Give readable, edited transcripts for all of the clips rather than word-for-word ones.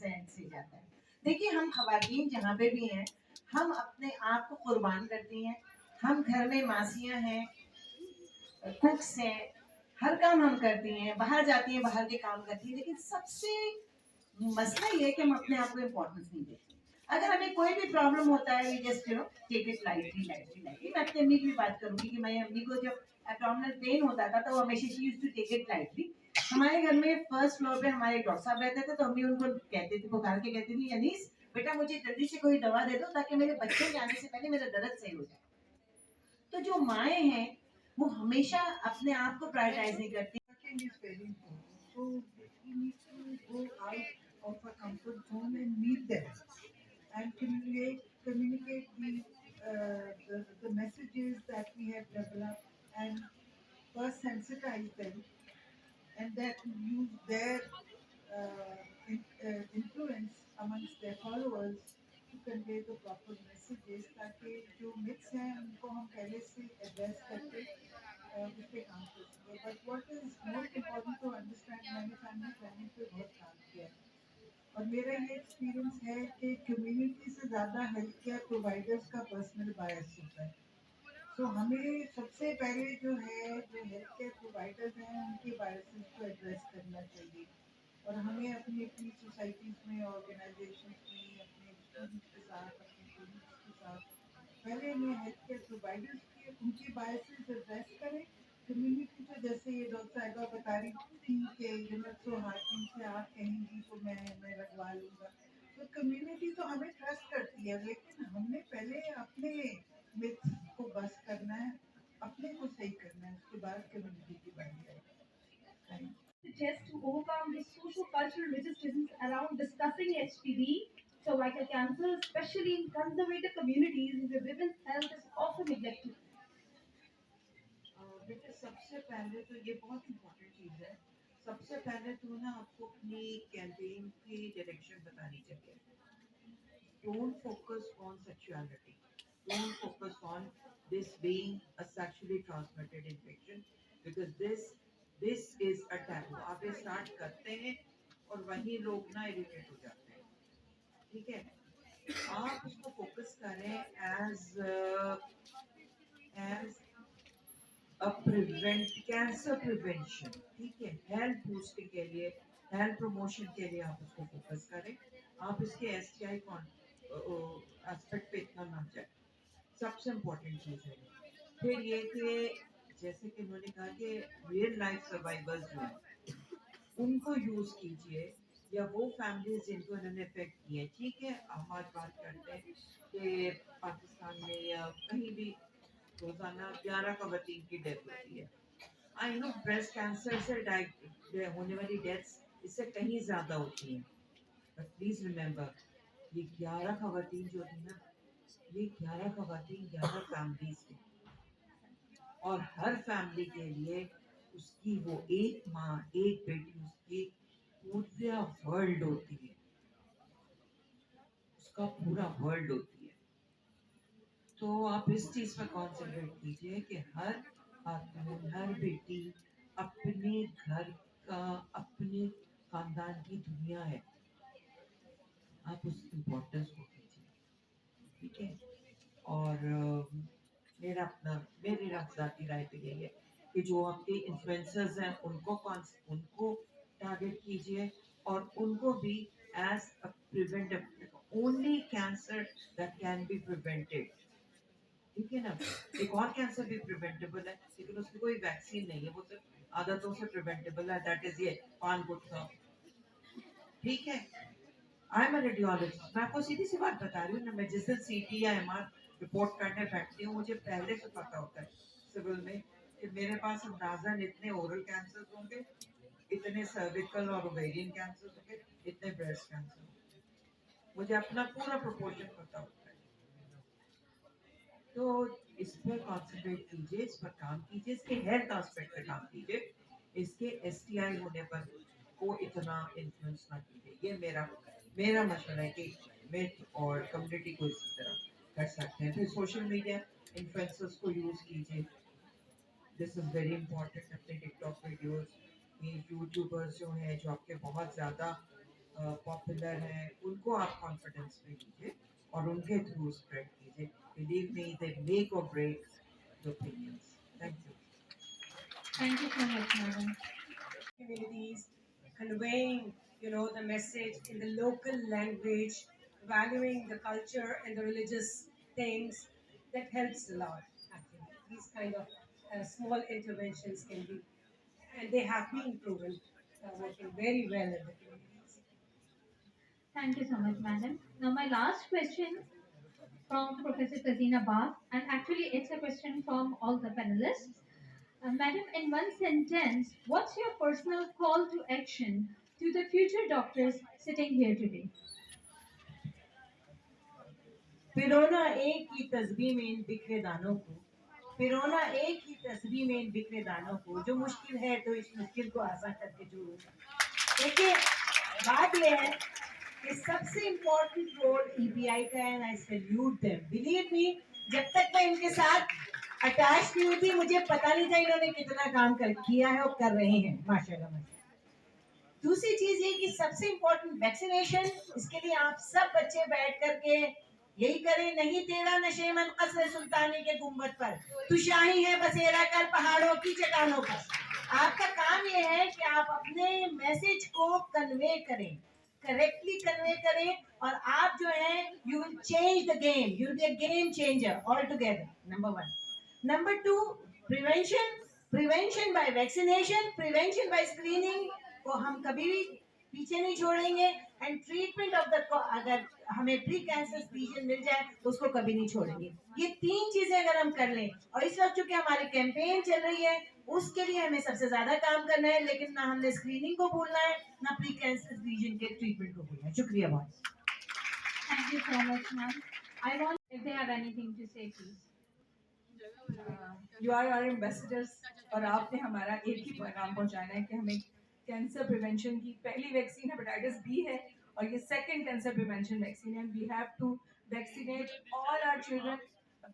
Sense से जाता है। देखिए हम खवातीन जहाँ पे भी हैं, हम अपने आप को कुर्बान करती हैं। हम घर में मासियाँ हैं, कुक्स हैं, हर काम हम करती हैं, बाहर जाती हैं, बाहर के काम करती हैं, लेकिन सबसे मसला ये है कि हम अपने आप को इम्पोर्टेंस नहीं देते। अगर हमें कोई भी प्रॉब्लम होता है, we just take it lightly. मैं अपनी अम्मी की भी बात करूंगी कि मेरी अम्मी को जब एब्डोमिनल पेन होता था तो हमेशा she used to take it lightly. हमारे घर में फर्स्ट फ्लोर पे हमारे डॉक्टर साहब रहते थे, तो अम्मी उनको कहती थी, पुकार के कहती थी, अनीस बेटा मुझे जल्दी से कोई दवा दे दो ताकि मेरे बच्चों के आने से पहले मेरा दर्द सही हो जाए। तो जो माएँ हैं वो हमेशा अपने आप को प्रायोरिटाइज नहीं करती। Is very important. So we need to go out of our comfort zone and meet them and communicate the messages that we have developed and first sensitize them and then use their influence amongst their followers to convey the proper messages ताकि जो myths हैं उनको हम पहले से address करके उस पे काम कर सकें. But what is more important to understand, मैंने family planning पे बहुत काम किया है और मेरा ये एक्सपीरियंस है कि कम्युनिटी से ज़्यादा हेल्थ केयर प्रोवाइडर्स का पर्सनल बायस होता है. तो हमें सबसे पहले जो हेल्थ केयर प्रोवाइडर्स हैं उनके बायसेस को एड्रेस करना चाहिए और हमें अपनी अपनी सोसाइटीज़ में ऑर्गेनाइजेशन में अपने स्टूडेंट्स के साथ अपने पेरेंट्स के साथ पहले हमें हेल्थ केयर प्रोवाइडर्स के उनके बायसेस एड्रेस करें. कम्युनिटी तो जैसे ये डॉक्टर साहिबा बता रही थी कि यूनिवर्सल हार्टिंग से आप कहेंगी तो मैं लगवा लूँगा. तो कम्युनिटी तो हमें ट्रस्ट करती है लेकिन हमने पहले अपने मिथ्स को बस करना है, अपने को सही करना है, उसके बाद कम्युनिटी की बारी आएगी. Suggest to overcome the socio-cultural resistance around discussing HPV, cervical cancer, especially in conservative communities where women's health is often neglected. बेटा सबसे पहले तो ये बहुत इम्पोर्टेंट चीज़ है. सबसे पहले तो ना आपको अपनी कैंपेन की डायरेक्शन बतानी चाहिए. Don't focus on sexuality. Don't focus on this being a sexually transmitted infection because this is a taboo. आप ये स्टार्ट करते हैं और वही लोग ना इरिटेट हो जाते हैं. ठीक है, आप उसको फोकस करें एज प्रिवेंट कैंसर प्रिवेंशन. ठीक है, हेल्थ बूस्टिंग के लिए हेल्थ प्रमोशन के लिए आप उसको फोकस करें. आप इसके एसटीआई एस्पेक्ट पे इतना ना जाए. सबसे इम्पोर्टेंट चीज़ है. फिर ये कि जैसे कि उन्होंने कहा कि रियल लाइफ सर्वाइवर्स जो हैं उनको यूज़ कीजिए या वो फैमिलीज जिनको इन्होंने इफेक्ट किए. ठीक है, हम आज बात करते हैं कि पाकिस्तान में या कहीं भी रोजाना 11 खवातीन की डेथ होती है. आई नो ब्रेस्ट कैंसर से होने वाली डेथ्स इससे कहीं ज़्यादा होती हैं. बट प्लीज़ रिमेंबर ये 11 खवातीन जो थी ना, ये 11 खवातीन 11 फैमिलीज थी और हर फैमिली के लिए उसकी वो एक माँ एक बेटी उसकी पूरा वर्ल्ड होती है. उसका पूरा वर्ल्ड होती है. तो आप इस चीज़ पर कॉन्सेंट्रेट कीजिए कि हर खातून हर बेटी अपने घर का अपने खानदान की दुनिया है. आप उस इम्पोर्टेंस को कीजिए. ठीक है, और मेरी ज़ाती राय तो यही है कि जो आपके इन्फ्लुएंसर्स हैं उनको टारगेट कीजिए और उनको भी as a preventive only cancer that can be prevented. ठीक है ना, एक और कैंसर भी प्रिवेंटेबल है लेकिन उसकी कोई वैक्सीन नहीं है. वो सिर्फ आदतों से प्रिवेंटेबल है. दैट इज ये पान गुटखा. ठीक है, आई एम रेडियोलॉजिस्ट. मैं आपको सीधी सी बात बता रही हूँ ना. मैं जिस दिन सीटी या एमआर रिपोर्ट करने बैठती हूँ मुझे पहले से पता होता है सिविल में कि मेरे पास अंदाजन इतने ओरल कैंसर होंगे, इतने सर्विकल और ओवेरियन कैंसर होंगे, इतने ब्रेस्ट कैंसर होंगे. मुझे अपना पूरा प्रोपोर्शन पता होता है. तो इस पर कॉन्सेंट्रेट कीजिए, इस पर काम कीजिए, इसके हेल्थ एस्पेक्ट पे काम कीजिए. इसके एसटीआई होने पर को इतना इन्फ्लुएंस ना कीजिए. ये मेरा मशवरा है कि मिथ और कम्युनिटी को इसी तरह कर सकते हैं. फिर सोशल मीडिया इन्फ्लुएंसर्स को यूज़ कीजिए. This is very important. अपने टिकटॉक वीडियोस, ये यूट्यूबर्स जो हैं जो आपके बहुत ज़्यादा पॉपुलर हैं उनको आप कॉन्फिडेंस में लीजिए और उनके थ्रू स्प्रेड कीजिए. Believe me they make or break the opinions. Thank you. Thank you so much, madam. Communities, conveying, the message in the local language, valuing the culture and the religious things, that helps a lot. Actually, these kind of small interventions can be, and they have been proven working very well in the communities. Thank you so much, madam. Now, my last question from Professor Tazina Bath, and actually, it's a question from all the panelists. Madam, in one sentence, what's your personal call to action to the future doctors sitting here today? पिरोना एक ही तस्बीह में इन बिखरे दानों को, पिरोना एक ही तस्बीह में इन बिखरे दानों को, जो मुश्किल है तो इस मुश्किल को आसान करके जोड़ूंगा. देखिए, बात यह है कि सबसे इम्पोर्टेंट रोल ईपीआई का है. आई सैल्यूट देम. बिलीव मी, जब तक मैं इनके साथ अटैच नहीं हुई थी, मुझे पता नहीं था इन्होंने कितना काम किया है और कर रहे हैं. माशाल्लाह माशाल्लाह. दूसरी चीज ये कि सबसे इम्पोर्टेंट वैक्सीनेशन. इसके लिए आप सब बच्चे बैठ करके यही करें. नहीं तेरा नशे मन कसर सुल्तानी के गुम्बद पर, तू शाही है बसेरा कर पहाड़ों की चट्टानों पर. आपका काम ये है कि आप अपने मैसेज को कन्वे करें, करेक्टली कन्वे करें, और आप जो है you will change the game. You will be a game changer all together. Number 1. Number 2, prevention. Prevention by vaccination, prevention by screening को हम कभी भी पीछे नहीं छोड़ेंगे. एंड ट्रीटमेंट ऑफ द, अगर हमें प्री कैंसर लीजन मिल जाए तो उसको कभी नहीं छोड़ेंगे. ये 3 चीजें अगर हम कर लें, और इस वक्त चूंकि हमारी कैंपेन चल रही है, उसके लिए हमें सबसे ज्यादा काम करना है. लेकिन ना हमने स्क्रीनिंग को भूलना है, ना प्री कैंसर लीजन के ट्रीटमेंट को भूलना है. शुक्रिया बहुत. Thank you so much, ma'am. I want if they have anything to say, please. You are our ambassadors, और आपने हमारा एक ही पैगाम पहुंचाना है कि हमें कैंसर प्रिवेंशन की पहली वैक्सीन हेपेटाइटिस बी है और ये सेकंड कैंसर प्रिवेंशन वैक्सीन है. We have to vaccinate all our children.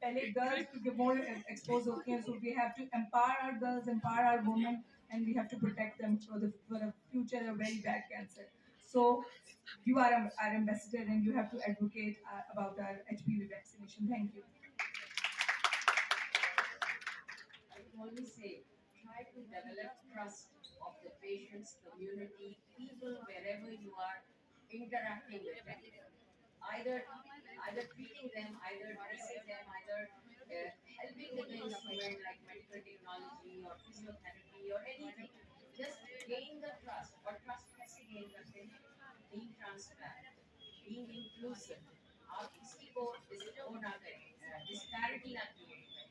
पहले गर्ल्स क्योंकि मोर एक्सपोज होती हैं, so we have to empower our girls, empower our women, and we have to protect them for the future of very bad cancer. So you are our ambassador and you have to advocate about our HPV vaccination. Thank you. I can only say, try to develop trust of the patients, community, people, wherever you are interacting with them. Either treating them, either dressing them, either helping with the instrument like medical technology or physiotherapy or anything. Just gain the trust. Or trust कैसे gain करते हैं? Being transparent, being inclusive. आप किसी को वो ना करें, disparity ना create करें.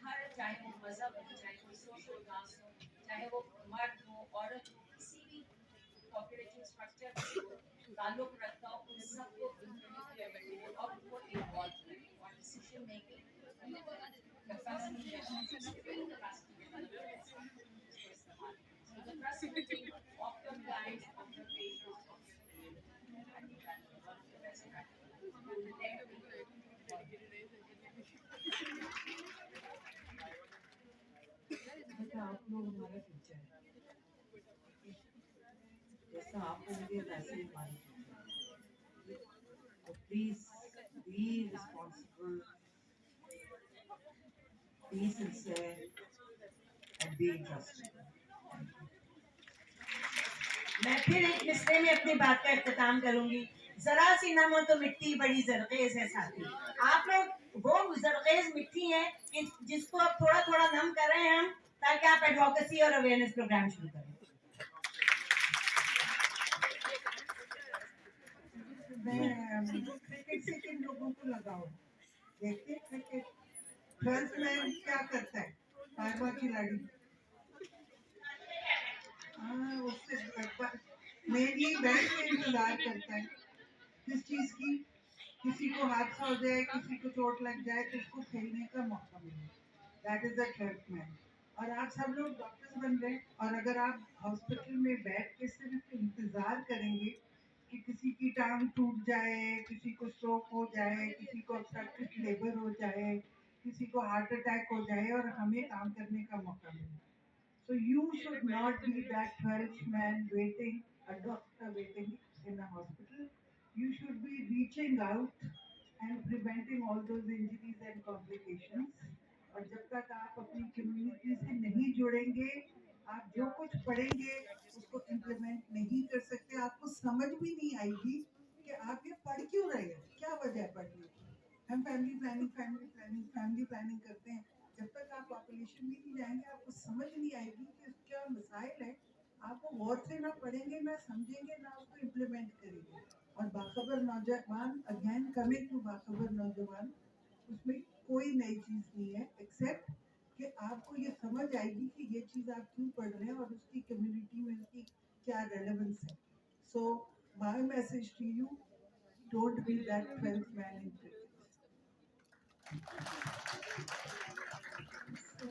हर, चाहे वो मजहब हो, चाहे वो सोशल क्लास हो, चाहे वो मर्द हो, औरत हो, किसी भी पॉपुलेशन स्ट्रक्चर से ताल्लुक रखता हो, उन सबको इंक्लूड और उनको इन्वॉल्व करें और decision making capacity So the trust building of your clients, of your patients, of your community. I think that is one of the best practices. बेटा आप लोग हमारा फ्यूचर है. जैसा आप होंगे वैसे ही हमारे फ्यूचर. तो please be responsible, be sincere and be trusted. मैं फिर एक मिसरे में अपनी बात का इख्तिताम करूंगी. जरा सी नम हो तो मिट्टी बड़ी जरखेज है साथी. आप लोग वो जरखेज मिट्टी है कि जिसको अब थोड़ा थोड़ा नम कर रहे हैं हम, ताकि आप एडवोकेसी और अवेयरनेस प्रोग्राम शुरू करें. क्रिकेट से किन लोगों को लगाओ. देखते क्रिकेट 12th में क्या करता है पायबा खिलाड़ी. हाँ, उससे मेनली बैठ के इंतजार करता है किस चीज की. किसी को हादसा हो जाए, किसी को चोट लग जाए तो उसको खेलने का मौका मिले. That is the third man. और आप सब लोग डॉक्टर्स बन गए, और अगर आप हॉस्पिटल में बैठ के सिर्फ इंतजार करेंगे कि किसी की टांग टूट जाए, किसी को स्ट्रोक हो जाए, किसी को ऑब्स्ट्रक्टिव लेबर हो जाए, किसी को हार्ट अटैक हो जाए और हमें काम करने का मौका मिले. So you should not be that 12th man waiting, a doctor waiting. in a hospital, you should be reaching out and preventing all those injuries and complications. और जब तक आप अपनी कम्युनिटी से नहीं जुड़ेंगे, आप जो कुछ पढ़ेंगे उसको इम्प्लीमेंट नहीं कर सकते, आपको समझ भी नहीं आएगी कि आप ये पढ़ क्यों रहे हैं, क्या वजह है पढ़ने की। हम फैमिली प्लानिंग करते हैं, जब तक आप पॉपुलेशन में नहीं जाएंगे आपको समझ नहीं आएगी कि क्या मसाइल है, आप वो गौर से ना पढ़ेंगे ना समझेंगे ना उसको इम्प्लीमेंट करेंगे। और बाखबर नौजवान, अगेन कमिंग टू बाखबर नौजवान, उसमें कोई नई चीज़ नहीं है एक्सेप्ट कि आपको ये समझ आएगी कि ये चीज़ आप क्यों पढ़ रहे हैं और उसकी कम्युनिटी में उसकी क्या रेलेवेंस है। So my message to you, don't be that 12th man in cricket. So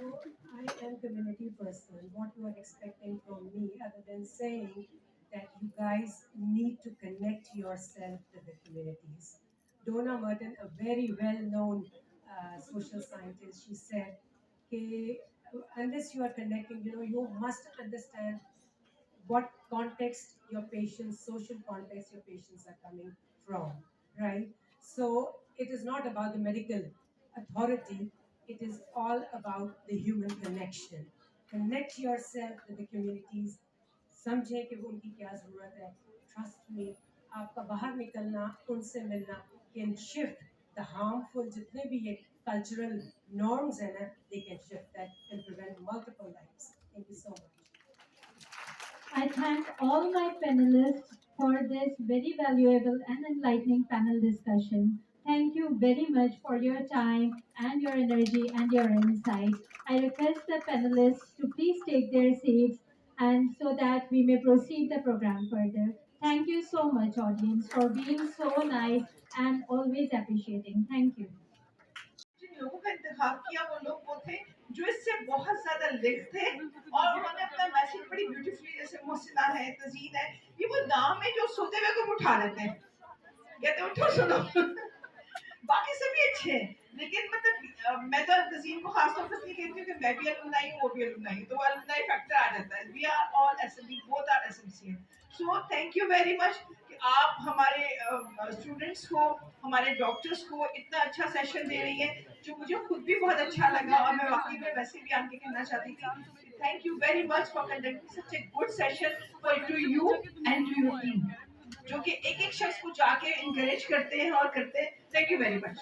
I am community person. What you are expecting from me, other than saying that you guys need to connect yourself to the communities. Donna Merton, a very well-known social scientist, she said, "Okay, unless you are connecting, you must understand what context your patients, social context your patients are coming from, right? So it is not about the medical authority, it is all about the human connection. Connect yourself with the communities, समझे कि वो उनकी क्या ज़रूरत है. Trust me, आपका बाहर निकलना, उनसे मिलना can shift the harmful जितने भी ये cultural norms हैं ना, they can shift that and prevent multiple lives. Thank you so much. I thank all my panelists for this very valuable and enlightening panel discussion. Thank you very much for your time and your energy and your insights. I request the panelists to please take their seats and so that we may proceed the program further. Thank you so much, audience, for being so nice and always appreciating. Thank you. जिन लोगों का इंतखाब किया वो थे जो इससे बहुत ज्यादा link थे और उन्होंने अपना मैसेज बड़ी ब्यूटीफुली, जैसे मोहसिना है, तजीन है, ये वो गांव में जो सोते हुए को उठा लेते हैं, कहते उठो सुनो। बाकी सभी अच्छे हैं लेकिन मतलब मैं तो तजीन को खासतौर पर इसलिए कहती हूँ कि मैं भी अलुमनाई हूँ, वो भी अलुमनाई, तो अलुमनाई फैक्टर आ जाता है। We are all SMC, both are SMC. So thank you very much कि आप हमारे स्टूडेंट्स को, हमारे डॉक्टर्स को इतना अच्छा सेशन दे रही हैं, जो मुझे खुद भी बहुत अच्छा लगा और मैं वाकई में वैसे भी आके कहना चाहती थी thank you very much for conducting such a good session for to you and to your team, जो कि एक एक शख्स को जाके इंकरेज करते हैं और करते हैं। Thank you very much.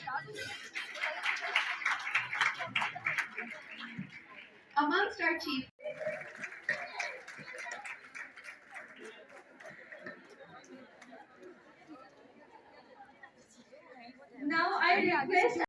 Amongst our chief now I request